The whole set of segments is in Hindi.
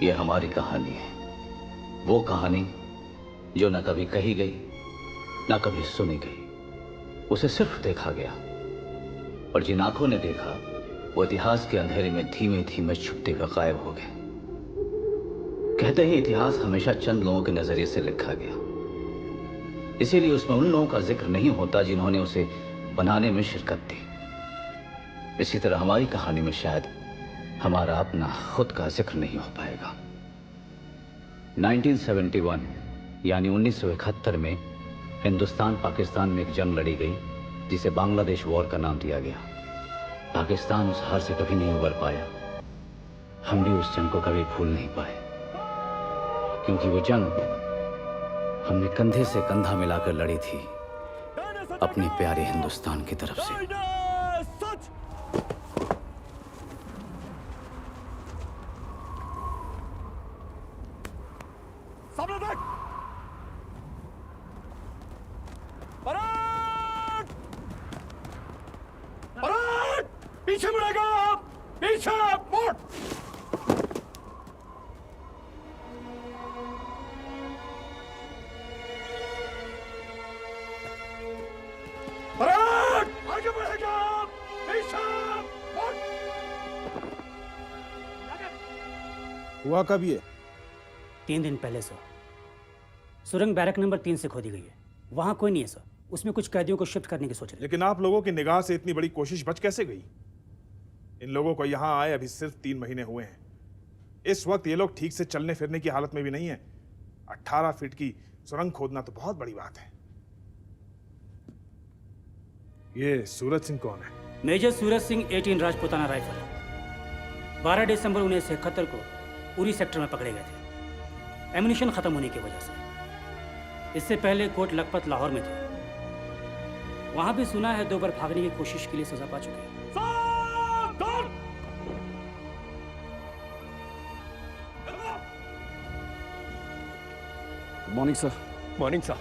ये हमारी कहानी है, वो कहानी जो न कभी कही गई न कभी सुनी गई। उसे सिर्फ देखा गया, और जिन आंखों ने देखा वो इतिहास के अंधेरे में धीमे धीमे छुपते हुए गायब हो गए। कहते हैं इतिहास हमेशा चंद लोगों के नजरिए से लिखा गया, इसीलिए उसमें उन लोगों का जिक्र नहीं होता जिन्होंने उसे बनाने में शिरकत दी। इसी तरह हमारी कहानी में शायद हमारा अपना खुद का जिक्र नहीं हो पाएगा। 1971 यानी 1971 में हिंदुस्तान पाकिस्तान में एक जंग लड़ी गई जिसे बांग्लादेश वॉर का नाम दिया गया। पाकिस्तान उस हार से कभी नहीं उबर पाया। हम भी उस जंग को कभी भूल नहीं पाए, क्योंकि वो जंग हमने कंधे से कंधा मिलाकर लड़ी थी अपने प्यारे हिंदुस्तान की तरफ से। पीछे मुड़ेगा, पीछे मुड़। आगे बढ़ेगा, पीछे मुड़। हुआ कब ये? 3 दिन पहले सर। सुरंग बैरक नंबर 3 से खोदी गई है। वहां कोई नहीं है सर। उसमें कुछ कैदियों को शिफ्ट करने की सोच रहे। लेकिन आप लोगों की निगाह से इतनी बड़ी कोशिश बच कैसे गई? इन लोगों को यहां आए अभी सिर्फ 3 महीने हुए हैं। इस वक्त ये लोग ठीक से चलने फिरने की हालत में भी नहीं है। 18 फीट की सुरंग खोदना तो बहुत बड़ी बात है। ये सूरज सिंह कौन है? मेजर सूरज सिंह 18 राजपुताना राइफल 12 दिसंबर 1971 को उरी सेक्टर में पकड़े गए थे, एम्यूनिशन खत्म होने की वजह से। इससे पहले कोट लखपत लाहौर में थे। वहां भी सुना है 2 बार भागने की कोशिश के लिए सजा पा चुके हैं। Morning sir. Morning sir.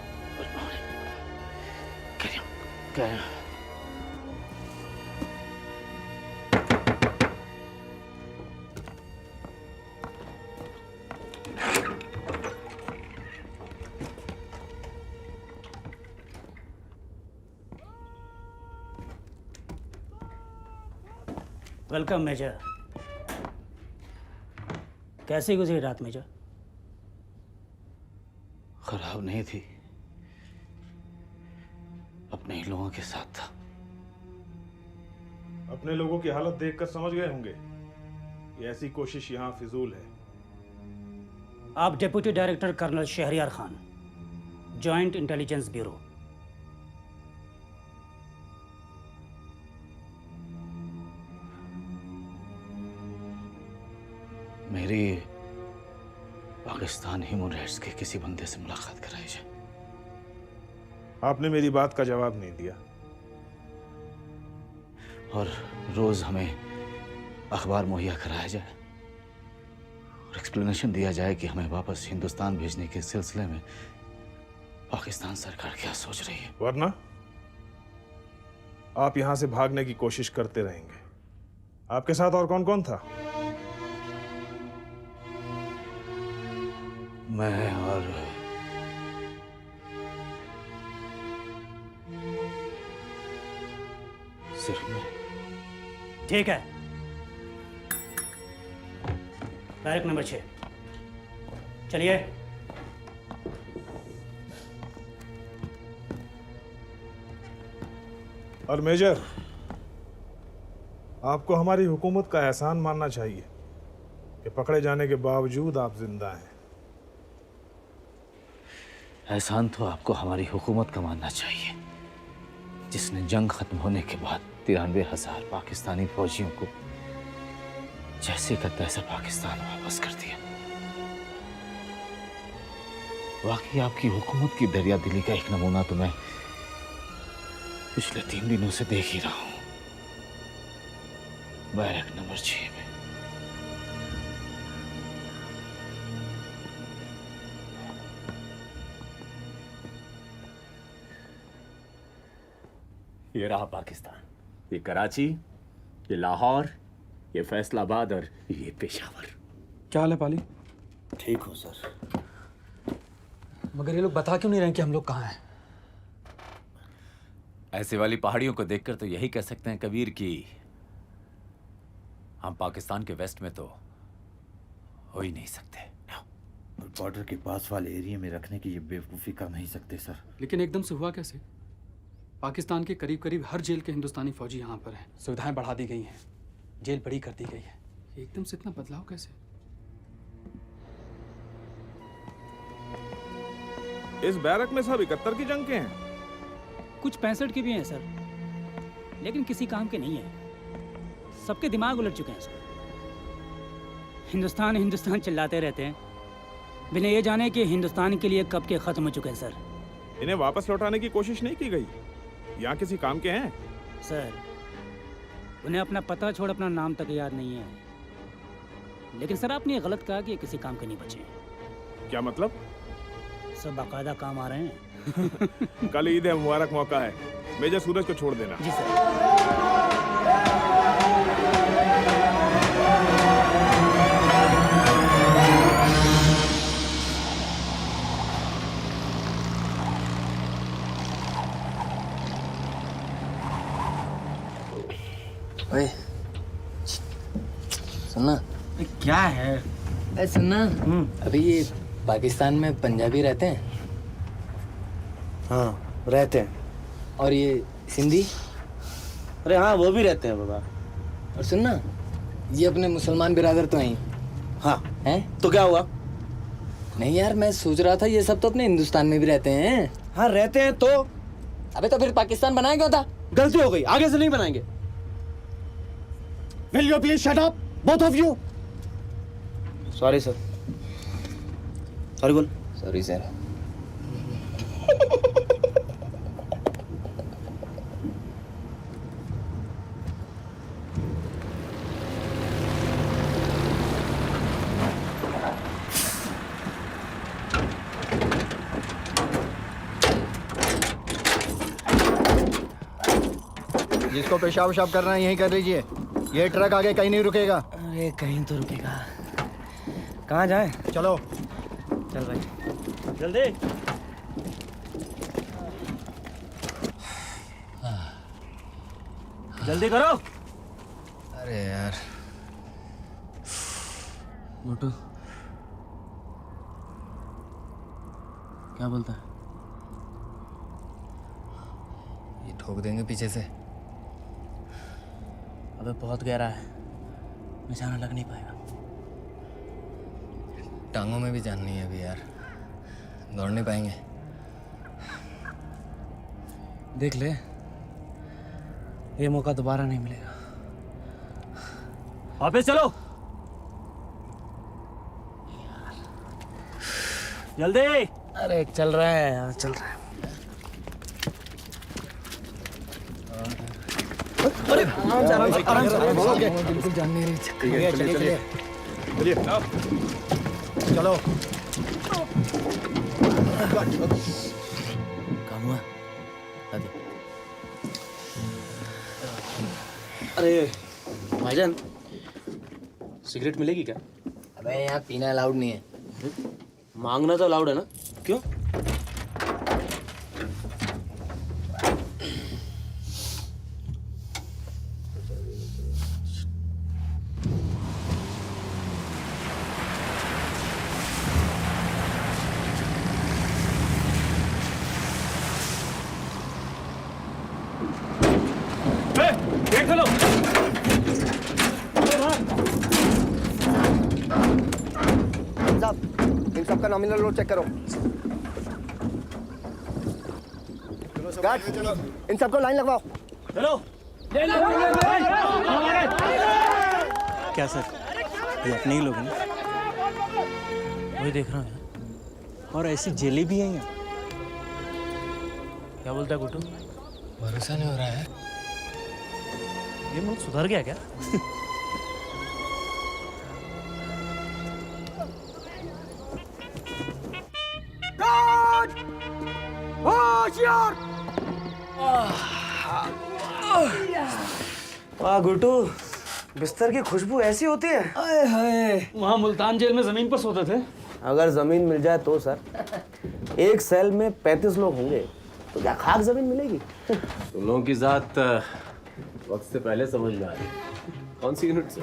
Welcome major. कैसे गुजरी रात मेजर? खराब नहीं थी, अपने ही लोगों के साथ था। अपने लोगों की हालत देखकर समझ गए होंगे कि ऐसी कोशिश यहां फिजूल है। आप deputy director colonel Shahryar Khan, joint intelligence bureau. मेरी पाकिस्तान ह्यूमन राइट्स के किसी बंदे से मुलाकात कराई जाए। आपने मेरी बात का जवाब नहीं दिया। और रोज हमें अखबार मुहैया कराया जाए और एक्सप्लेनेशन दिया जाए कि हमें वापस हिंदुस्तान भेजने के सिलसिले में पाकिस्तान सरकार क्या सोच रही है। वरना आप यहां से भागने की कोशिश करते रहेंगे। आपके साथ और कौन कौन था? मैं और सिर्फ मैं। ठीक है। बैरक नंबर 6, चलिए। और मेजर, आपको हमारी हुकूमत का एहसान मानना चाहिए कि पकड़े जाने के बावजूद आप जिंदा हैं। एहसान तो आपको हमारी हुकूमत का मानना चाहिए, जिसने जंग खत्म होने के बाद 93,000 पाकिस्तानी फौजियों को जैसे का तैसा पाकिस्तान वापस कर दिया। वाकई आपकी हुकूमत की दरिया दिली का एक नमूना तो मैं पिछले 3 दिनों से देख ही रहा हूं। बैरक नंबर 6 में। ये रहा पाकिस्तान, ये कराची, ये लाहौर, ये फैसलाबाद और ये पेशावर। क्या हाल है पाली? ठीक हूँ सर। मगर ये लोग बता क्यों नहीं रहे कि हम लोग कहाँ हैं? ऐसे वाली पहाड़ियों को देखकर तो यही कह सकते हैं कबीर कि हम पाकिस्तान के वेस्ट में तो हो ही नहीं सकते। बॉर्डर के पास वाले एरिया में रखने की ये बेवकूफ़ी कर नहीं सकते सर। लेकिन एकदम से हुआ कैसे? पाकिस्तान के करीब करीब हर जेल के हिंदुस्तानी फौजी यहाँ पर हैं। सुविधाएं बढ़ा दी गई हैं, जेल बड़ी कर दी गई है। एकदम से इतना बदलाव कैसे? इस बैरक में सब 71 की जंग के हैं। कुछ 65 के भी हैं सर, लेकिन किसी काम के नहीं है। सबके दिमाग उलट चुके हैं सर। हिंदुस्तान हिंदुस्तान चिल्लाते रहते हैं बिना ये जाने कि हिंदुस्तान के लिए कब के खत्म हो चुके हैं सर। इन्हें वापस लौटाने की कोशिश नहीं की गई। यहाँ किसी काम के हैं? सर उन्हें अपना पता छोड़ अपना नाम तक याद नहीं है। लेकिन सर आपने ये गलत कहा कि ये किसी काम के नहीं बचे। क्या मतलब? सब बाकायदा काम आ रहे हैं। कल ईद है, मुबारक मौका है। मेजर सूरज को छोड़ देना। जी सर। ओए सुनना। क्या है? अरे सुनना, अभी ये पाकिस्तान में पंजाबी रहते हैं? हाँ रहते हैं। और ये सिंधी? अरे हाँ वो भी रहते हैं बाबा। और सुनना, ये अपने मुसलमान बिरादर तो हैं? हाँ हैं? तो क्या हुआ? नहीं यार, मैं सोच रहा था ये सब तो अपने हिंदुस्तान में भी रहते हैं। हाँ रहते हैं तो? अबे तो फिर पाकिस्तान बनाया क्यों था? गलती हो गई, आगे से नहीं बनाएंगे। Will you please shut up, both of you? Sorry sir. Sorry बोल। Sorry sir. जिसको पेशाब वशाब करना है यहीं कर लीजिए। ये ट्रक आगे कहीं नहीं रुकेगा। अरे कहीं तो रुकेगा। कहाँ जाए? चलो चल भाई जल्दी। जल्दी करो। अरे यार मोटू क्या बोलता है? ये ठोक देंगे पीछे से। अबे बहुत गहरा है, निशाना लग नहीं पाएगा। टांगों में भी जान नहीं है अभी यार, दौड़ नहीं पाएंगे। देख ले, ये मौका दोबारा नहीं मिलेगा। वापस चलो जल्दी। अरे चल रहा है यार, चल रहा है। अरे आराम से आराम से आराम से। बिल्कुल जान नहीं रही। चलिए चलिए चलिए चलिए चलो। काम हुआ? अरे भाईजान सिगरेट मिलेगी क्या? अबे यहाँ पीना अलाउड नहीं है। मांगना तो अलाउड है ना? क्यों? गेट खोलो। साहब इन सबका नॉमिनल लोड चेक करो। गार्ड इन सबको लाइन लगवाओ। चलो। क्या सर, ये अपने ही लोग हैं? वही देख रहा हूँ। और ऐसी जेलें भी हैं यहाँ। क्या बोलता है गुड्डू? भरोसा नहीं हो रहा है। ये मुल्क सुधर गया क्या? वाह गुड्डू, बिस्तर की खुशबू ऐसी होती है। आए हाय, वहाँ मुल्तान जेल में जमीन पर सोते थे। अगर जमीन मिल जाए तो सर, एक सेल में 35 लोग होंगे तो क्या खाक जमीन मिलेगी? तुम लोगों की जात वक्त से पहले समझ में आ रही। कौन सी यूनिट से?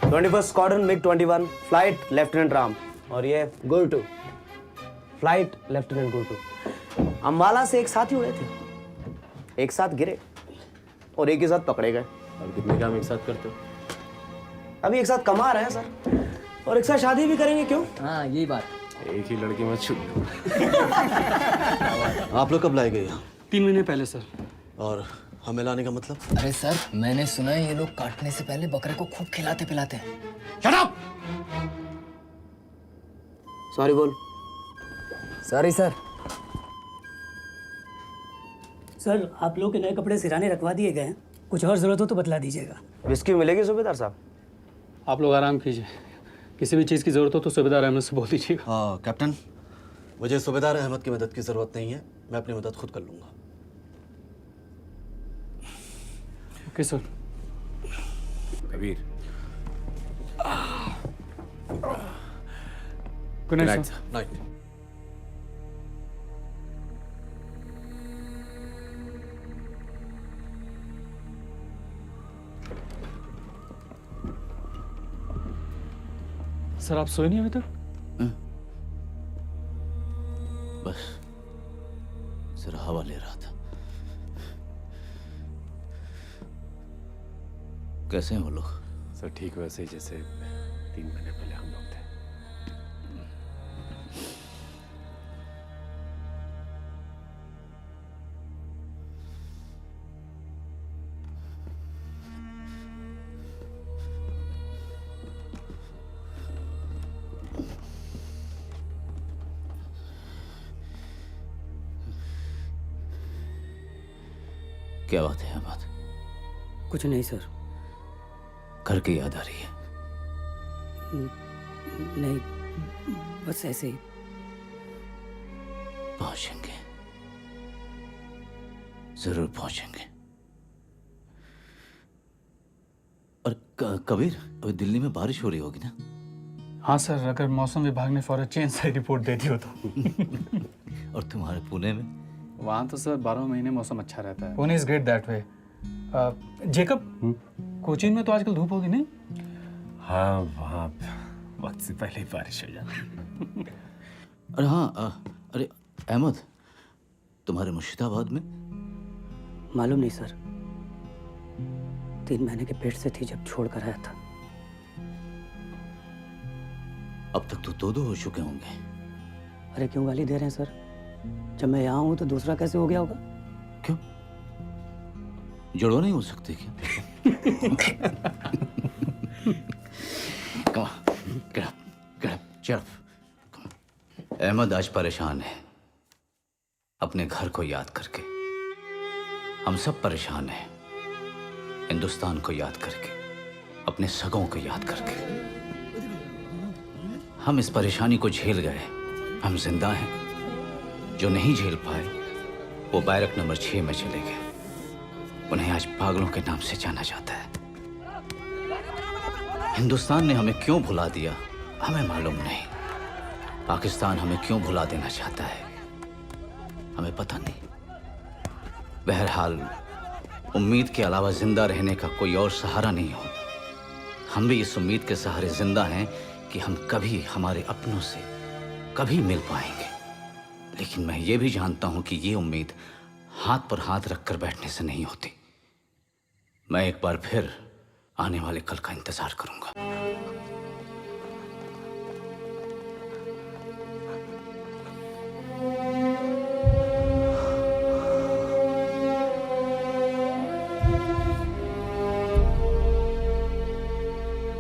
21st squadron MiG 21, flight lieutenant Ram, और ये गुरटू, फ्लाइट लेफ्टिनेंट गुरटू। अंबाला से एक साथ ही उड़े थे, एक साथ गिरे और एक ही साथ पकड़े गए। और कितने काम एक साथ करते हो? अभी एक साथ कमा रहे हैं सर, और एक साथ शादी भी करेंगे। क्यों? हाँ यही बात। एक ही लड़की में छुप आप लोग कब लाए गए यहाँ? 3 महीने पहले सर। और हमें लाने का मतलब? अरे सर, मैंने सुना है ये लोग काटने से पहले बकरे को खूब खिलाते पिलाते हैं। Shut up! सॉरी बोल। Sorry sir. सर, आप लोग के नए कपड़े सिराने रखवा दिए गए हैं, कुछ और ज़रूरत हो तो बतला दीजिएगा। विस्की मिलेगी सूबेदार साहब? आप लोग आराम कीजिए, किसी भी चीज़ की ज़रूरत हो तो सूबेदार अहमद से बोल दीजिएगा। हाँ कैप्टन, मुझे सूबेदार अहमद की मदद की ज़रूरत नहीं है, मैं अपनी मदद खुद कर लूँगा। Okay sir. Kabir. Good night sir. Night. Sir आप सोए नहीं अभी तक? बस जरा हवा ले रहा था। कैसे हैं वो लोग? सर ठीक वैसे ही जैसे 3 महीने पहले हम लोग थे। क्या बात है अहमद? कुछ नहीं सर। घर की याद आ रही है? नहीं, बस ऐसे ही। पहुंचेंगे, जरूर पहुंचेंगे। और कबीर, अभी दिल्ली में बारिश हो रही होगी ना? हाँ सर, अगर मौसम विभाग ने फौरन चेंज से रिपोर्ट दे दी हो तो। और तुम्हारे पुणे में? वहाँ तो सर 12 महीने मौसम अच्छा रहता है। Pune is great that way. Jacob, Cochin में तो आजकल धूप होगी नहीं? हाँ, वहाँ वक्त से पहले ही बारिश हो जाती। अरे हाँ, अरे अहमद, तुम्हारे मुर्शिदाबाद में? मालूम नहीं सर, 3 महीने के पेट से थी जब छोड़ कर आया था। अब तक तो 2 हो चुके होंगे। अरे क्यों गाली दे रहे हैं सर? जब मैं यहाँ हूँ तो दूसरा कैसे हो गया होगा? क्यों, जुड़ो नहीं हो सकते क्या? Come on, get up. Ahmad आज परेशान है अपने घर को याद करके। हम सब परेशान हैं हिंदुस्तान को याद करके, अपने सगों को याद करके। हम इस परेशानी को झेल गए, हम जिंदा हैं। जो नहीं झेल पाए वो बैरक नंबर 6 में चले गए। उन्हें आज पागलों के नाम से जाना जाता है। हिंदुस्तान ने हमें क्यों भुला दिया हमें मालूम नहीं। पाकिस्तान हमें क्यों भुला देना चाहता है हमें पता नहीं। बहरहाल उम्मीद के अलावा जिंदा रहने का कोई और सहारा नहीं हो। हम भी इस उम्मीद के सहारे जिंदा हैं कि हम कभी हमारे अपनों से कभी मिल पाएंगे। लेकिन मैं ये भी जानता हूं कि ये उम्मीद हाथ पर हाथ रखकर बैठने से नहीं होती। मैं एक बार फिर आने वाले कल का इंतजार करूंगा।